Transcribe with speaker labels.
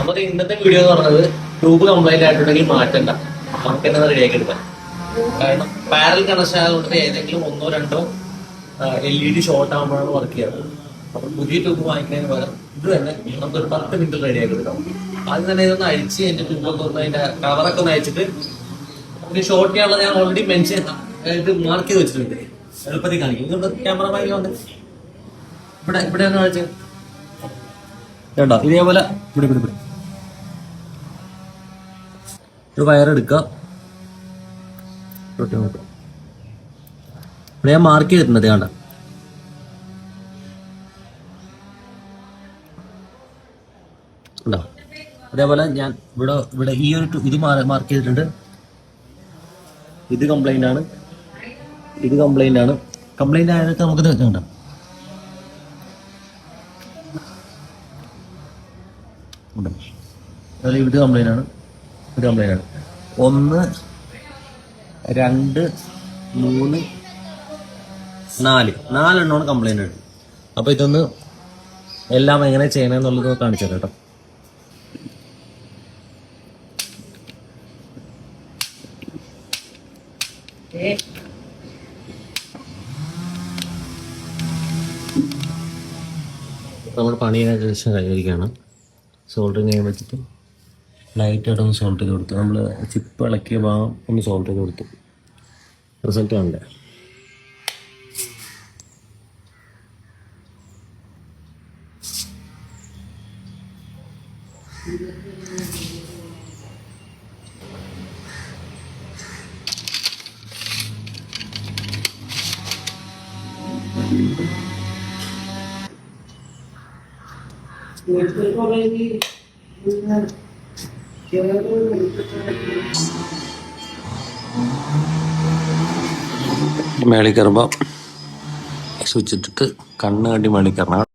Speaker 1: നമ്മുടെ ഇന്നത്തെ വീഡിയോ എന്ന് പറഞ്ഞത് ട്യൂബ് കംപ്ലൈന്റ് ആയിട്ടുണ്ടെങ്കിൽ മാറ്റണ്ട, നമുക്ക് തന്നെ റെഡിയാക്കി എടുക്കാം. കാരണം പാരൽ കണക്ഷൻ ആയതുകൊണ്ട് ഏതെങ്കിലും ഒന്നോ രണ്ടോ LED ഷോർട്ട് ആകുമ്പോഴാണ് വർക്ക് ചെയ്യാറ്. അപ്പോൾ പുതിയ ട്യൂബ് വാങ്ങിക്കുന്നതിന് പകരം ഇത് തന്നെ നമുക്കൊരു 10 മിനിറ്റ് റെഡിയാക്കി എടുക്കാം. ആദ്യം തന്നെ ഇതൊന്ന് അഴിച്ച് അതിന്റെ ട്യൂബൊക്കെ ഒന്ന് അതിന്റെ കവറൊക്കെ ഒന്ന് അയച്ചിട്ട് നമുക്ക് ഷോർട്ട് ചെയ്യാനുള്ള ഞാൻ ഓൾറെഡി മെൻഷൻ ഇത് മാർക്ക് ചെയ്ത് വെച്ചിട്ടുണ്ട്. എളുപ്പത്തിൽ കാണിക്കും. ഇതുകൊണ്ട് ക്യാമറമാനിൽ വന്ന് ഇവിടെ ഒന്ന് കാണിച്ചു കേട്ടോ. ഇതേപോലെ ഇവിടെ ഒരു വയറെടുക്കുക. ഇവിടെ ഞാൻ മാർക്ക് ചെയ്തിട്ടുണ്ട് കണ്ട. ഉണ്ടോ? അതേപോലെ ഞാൻ ഇവിടെ ഈ ഒരു ഇത് മാർക്ക് ചെയ്തിട്ടുണ്ട്. ഇത് കംപ്ലൈന്റ് ആണ്, ഇത് കംപ്ലൈന്റ് ആണ്. കംപ്ലൈന്റ് ആയതൊക്കെ നമുക്ക് കണ്ടോ. ഇത് കംപ്ലൈന്റ് ആണ്, ഇത് കംപ്ലൈന്റ് ആണ്. 1 2 3 4 4 കംപ്ലൈന്റ് ഉണ്ട്. അപ്പൊ ഇതൊന്ന് എല്ലാം എങ്ങനെ ചെയ്യണമെന്നുള്ളത് കാണിച്ചു തരാം കേട്ടോ. നമ്മൾ പണി ഏകദേശം കഴിഞ്ഞിരിക്കുകയാണ്. സോൾഡറിങ് ചെയ്യാൻ വെച്ചിട്ട് ലൈറ്റായിട്ടൊന്ന് സോൾട്ട് ചെയ്ത് കൊടുത്തു. നമ്മൾ ചിപ്പ് ഇളക്കിയ ഭാഗം ഒന്ന് സോൾട്ട് ചെയ്ത് കൊടുത്തു. റിസൾട്ട് കണ്ടേ. മേളിൽ കയറുമ്പോൾ സ്വിച്ച് ഇട്ടിട്ട് കണ്ണ് കണ്ടി മേളിൽ കയറണം.